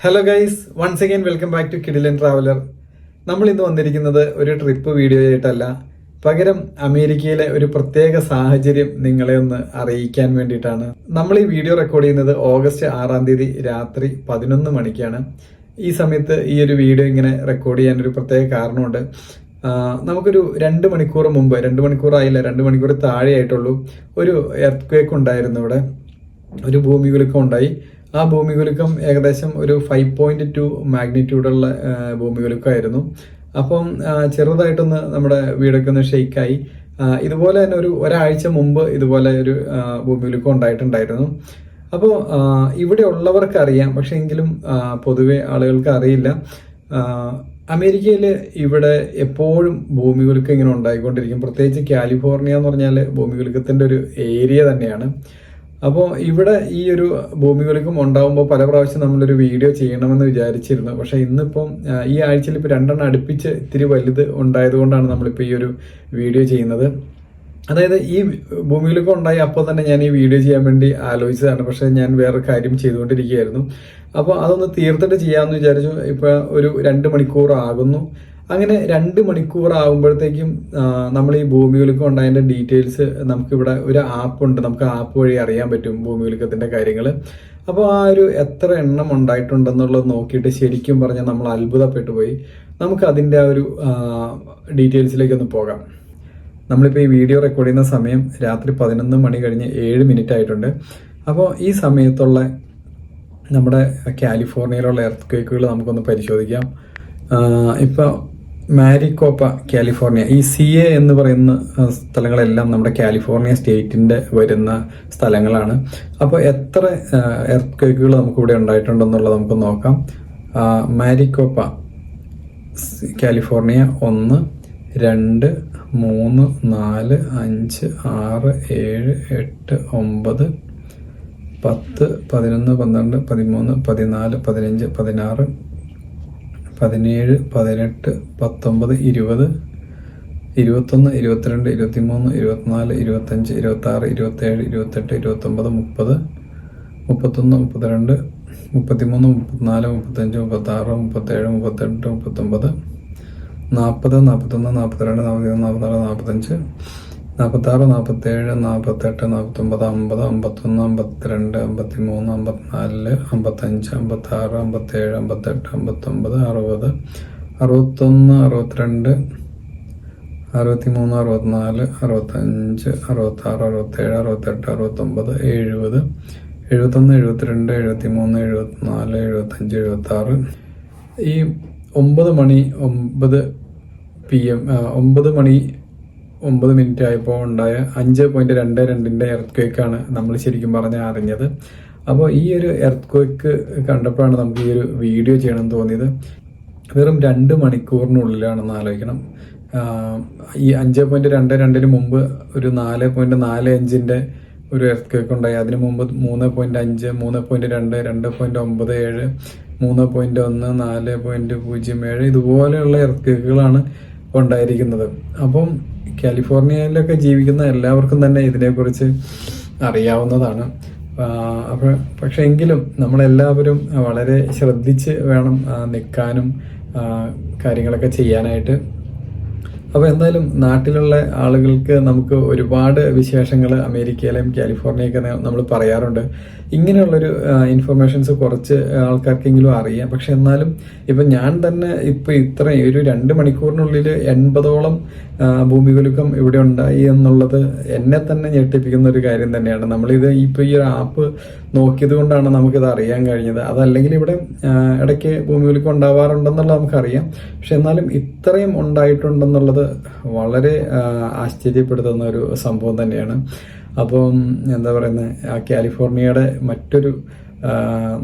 Hello guys, once again welcome back to Kidilan traveller. നമ്മൾ ഇന്ന് വന്നിരിക്കുന്നത് ഒരു ട്രിപ്പ് വീഡിയോ ആയിട്ടല്ല, പകരം അമേരിക്കയിലെ ഒരു പ്രത്യേക സാഹചര്യം നിങ്ങളെ ഒന്ന് അറിയിക്കാൻ വേണ്ടിയിട്ടാണ്. നമ്മൾ ഈ വീഡിയോ റെക്കോർഡ് ചെയ്യുന്നത് ഓഗസ്റ്റ് 6 തീയതി രാത്രി 11 മണിക്കാണ്. ഈ സമയത്ത് ഈ ഒരു വീഡിയോ ഇങ്ങനെ റെക്കോർഡ് ചെയ്യാൻ ഒരു പ്രത്യേക കാരണമുണ്ട്. നമുക്കൊരു 2 മണിക്കൂർ മുമ്പ്, 2 മണിക്കൂറായില്ല, 2 മണിക്കൂർ താഴെ ആയിട്ടുള്ളൂ, ഒരു എർത്ത് ക്വേക്ക് ഉണ്ടായിരുന്നു. ഇവിടെ ഒരു ഭൂമികുലുക്കം ഉണ്ടായി. ആ ഭൂമികുലുക്കം ഏകദേശം ഒരു 5.2 മാഗ്നിറ്റ്യൂഡുള്ള ഭൂമികുലുക്കമായിരുന്നു. അപ്പം ചെറുതായിട്ടൊന്ന് നമ്മുടെ വീടൊക്കെ ഒന്ന് ഷെയ്ക്കായി. ഇതുപോലെ തന്നെ ഒരാഴ്ച മുമ്പ് ഇതുപോലെ ഒരു ഭൂമികുലുക്കം ഉണ്ടായിട്ടുണ്ടായിരുന്നു. അപ്പോൾ ഇവിടെ ഉള്ളവർക്ക് അറിയാം, പക്ഷെ എങ്കിലും പൊതുവെ ആളുകൾക്ക് അറിയില്ല. അമേരിക്കയിൽ ഇവിടെ എപ്പോഴും ഭൂമികുലുക്കം ഇങ്ങനെ ഉണ്ടായിക്കൊണ്ടിരിക്കും. പ്രത്യേകിച്ച് കാലിഫോർണിയ എന്ന് പറഞ്ഞാൽ ഭൂമികുലുക്കത്തിൻ്റെ ഒരു ഏരിയ തന്നെയാണ്. അപ്പോൾ ഇവിടെ ഈ ഒരു ഭൂമികുലുക്കം ഉണ്ടാകുമ്പോൾ പല പ്രാവശ്യം നമ്മളൊരു വീഡിയോ ചെയ്യണമെന്ന് വിചാരിച്ചിരുന്നു. പക്ഷേ ഇന്നിപ്പം ഈ ആഴ്ചയിൽ ഇപ്പോൾ 2 അടുപ്പിച്ച് ഇത്തിരി വലുത് ഉണ്ടായതുകൊണ്ടാണ് നമ്മളിപ്പോൾ ഈ ഒരു വീഡിയോ ചെയ്യുന്നത്. അതായത് ഈ ഭൂമികുലുക്കം ഉണ്ടായി അപ്പോൾ തന്നെ ഞാൻ ഈ വീഡിയോ ചെയ്യാൻ വേണ്ടി ആലോചിച്ചതാണ്. പക്ഷേ ഞാൻ വേറെ കാര്യം ചെയ്തുകൊണ്ടിരിക്കുകയായിരുന്നു. അപ്പോൾ അതൊന്ന് തീർത്തിട്ട് ചെയ്യാമെന്ന് വിചാരിച്ചു. ഇപ്പോൾ ഒരു 2 മണിക്കൂർ ആകുന്നു. അങ്ങനെ 2 മണിക്കൂർ ആകുമ്പോഴത്തേക്കും നമ്മൾ ഈ ഭൂമികുലുക്കം ഉണ്ടായതിൻ്റെ ഡീറ്റെയിൽസ് നമുക്കിവിടെ ഒരു ആപ്പ് ഉണ്ട്. നമുക്ക് ആപ്പ് വഴി അറിയാൻ പറ്റും ഭൂമികുലുക്കത്തിൻ്റെ കാര്യങ്ങൾ. അപ്പോൾ ആ ഒരു എത്ര എണ്ണം ഉണ്ടായിട്ടുണ്ടെന്നുള്ളത് നോക്കിയിട്ട് ശരിക്കും പറഞ്ഞാൽ നമ്മൾ അത്ഭുതപ്പെട്ടു പോയി. നമുക്ക് അതിൻ്റെ ആ ഒരു ഡീറ്റെയിൽസിലേക്കൊന്ന് പോകാം. നമ്മളിപ്പോൾ ഈ വീഡിയോ റെക്കോർഡ് ചെയ്യുന്ന സമയം രാത്രി 11 മണി കഴിഞ്ഞ് 7 മിനിറ്റ് ആയിട്ടുണ്ട്. അപ്പോൾ ഈ സമയത്തുള്ള നമ്മുടെ കാലിഫോർണിയയിലുള്ള എർത്ത് ക്വേക്കുകൾ നമുക്കൊന്ന് പരിശോധിക്കാം. ഇപ്പോൾ മാരിക്കോപ്പ, കാലിഫോർണിയ, ഈ CA എന്ന് പറയുന്ന സ്ഥലങ്ങളെല്ലാം നമ്മുടെ കാലിഫോർണിയ സ്റ്റേറ്റിൻ്റെ വരുന്ന സ്ഥലങ്ങളാണ്. അപ്പോൾ എത്ര എർത്ത് ക്വേക്കുകൾ നമുക്കിവിടെ ഉണ്ടായിട്ടുണ്ടെന്നുള്ളത് നമുക്ക് നോക്കാം. മാരിക്കോപ്പ, കാലിഫോർണിയ 1, 2, 3, 4, 5, 6, 7, 8, 9, 10, 11, 12, 13, 14, 15, 16, 17, 18, 19, 20, 21, 22, 23, 24, 25, 26, 27, 28, 29, 30, 31, 32, 33, 34, 35, 36, 37, 38, 39, 40, 41, 42, 43, 44, 45, 46, 47, 48, 49, 50, 51, 52, 53, 54, 55, 56, 57, 58, 59, 60, 61, 62, 63, 64, 65, 66, 67, 68, 69, 70, 71, 72, 73, 74, 75, 76. ഈ 9 മണി 9 PM 9 മണി 9 മിനിറ്റ് ആയപ്പോൾ ഉണ്ടായ 5.22 എർത്ത് ക്വേക്കാണ് നമ്മൾ ശരിക്കും പറഞ്ഞാൽ അറിഞ്ഞത്. അപ്പോൾ ഈ ഒരു എർത്ത് ക്വേക്ക് കണ്ടപ്പോഴാണ് നമുക്ക് ഈ ഒരു വീഡിയോ ചെയ്യണമെന്ന് തോന്നിയത്. വെറും 2 മണിക്കൂറിനുള്ളിലാണെന്ന് ആലോചിക്കണം. ഈ 5.22 മുമ്പ് ഒരു 4.45 ഒരു എർത്ത് ക്വേക്ക് ഉണ്ടായി. അതിന് മുമ്പ് 3.5, 3.2, 2.97, 3.1, 4.07 ഇതുപോലെയുള്ള എർത്ത് ക്വേക്കുകളാണ് ഉണ്ടായിരിക്കുന്നത്. അപ്പം കാലിഫോർണിയയിലൊക്കെ ജീവിക്കുന്ന എല്ലാവർക്കും തന്നെ ഇതിനെക്കുറിച്ച് അറിയാവുന്നതാണ്. പക്ഷെ എങ്കിലും നമ്മളെല്ലാവരും വളരെ ശ്രദ്ധിച്ച് വേണം നിൽക്കാനും കാര്യങ്ങളൊക്കെ ചെയ്യാനായിട്ട്. അപ്പോൾ എന്തായാലും നാട്ടിലുള്ള ആളുകൾക്ക് നമുക്ക് ഒരുപാട് വിശേഷങ്ങൾ അമേരിക്കയിലെയും കാലിഫോർണിയയൊക്കെ നമ്മൾ പറയാറുണ്ട്. ഇങ്ങനെയുള്ളൊരു ഇൻഫർമേഷൻസ് കുറച്ച് ആൾക്കാർക്കെങ്കിലും അറിയാം. പക്ഷെ എന്നാലും ഇപ്പം ഞാൻ തന്നെ ഇപ്പം ഇത്രയും ഒരു 2 മണിക്കൂറിനുള്ളിൽ 80ഓളം ഭൂമികുലുക്കം ഇവിടെ ഉണ്ടായി എന്നുള്ളത് എന്നെ തന്നെ ഞെട്ടിപ്പിക്കുന്ന ഒരു കാര്യം തന്നെയാണ്. നമ്മളിത് ഇപ്പോൾ ഈ ഒരു ആപ്പ് നോക്കിയത് കൊണ്ടാണ് നമുക്കിത് അറിയാൻ കഴിഞ്ഞത്. അതല്ലെങ്കിൽ ഇവിടെ ഇടയ്ക്ക് ഭൂമികുലുക്കം ഉണ്ടാവാറുണ്ടെന്നുള്ളത് നമുക്കറിയാം. പക്ഷെ എന്നാലും ഇത്രയും ഉണ്ടായിട്ടുണ്ടെന്നുള്ളത് വളരെ ആശ്ചര്യപ്പെടുത്തുന്ന ഒരു സംഭവം തന്നെയാണ്. അപ്പം എന്താ പറയുന്നത്, കാലിഫോർണിയയുടെ മറ്റൊരു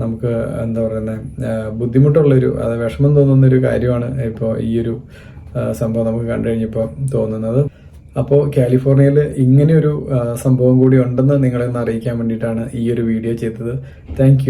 നമുക്ക് എന്താ പറയുന്നത് ബുദ്ധിമുട്ടുള്ളൊരു, അത് വിഷമം തോന്നുന്നൊരു കാര്യമാണ് ഇപ്പോൾ ഈ ഒരു സംഭവം നമുക്ക് കണ്ടു കഴിഞ്ഞപ്പോൾ തോന്നുന്നത്. അപ്പോൾ കാലിഫോർണിയയിൽ ഇങ്ങനെയൊരു സംഭവം കൂടി ഉണ്ടെന്ന് നിങ്ങളെ ഒന്ന് അറിയിക്കാൻ വേണ്ടിയിട്ടാണ് ഈ ഒരു വീഡിയോ ചെയ്തത്. താങ്ക്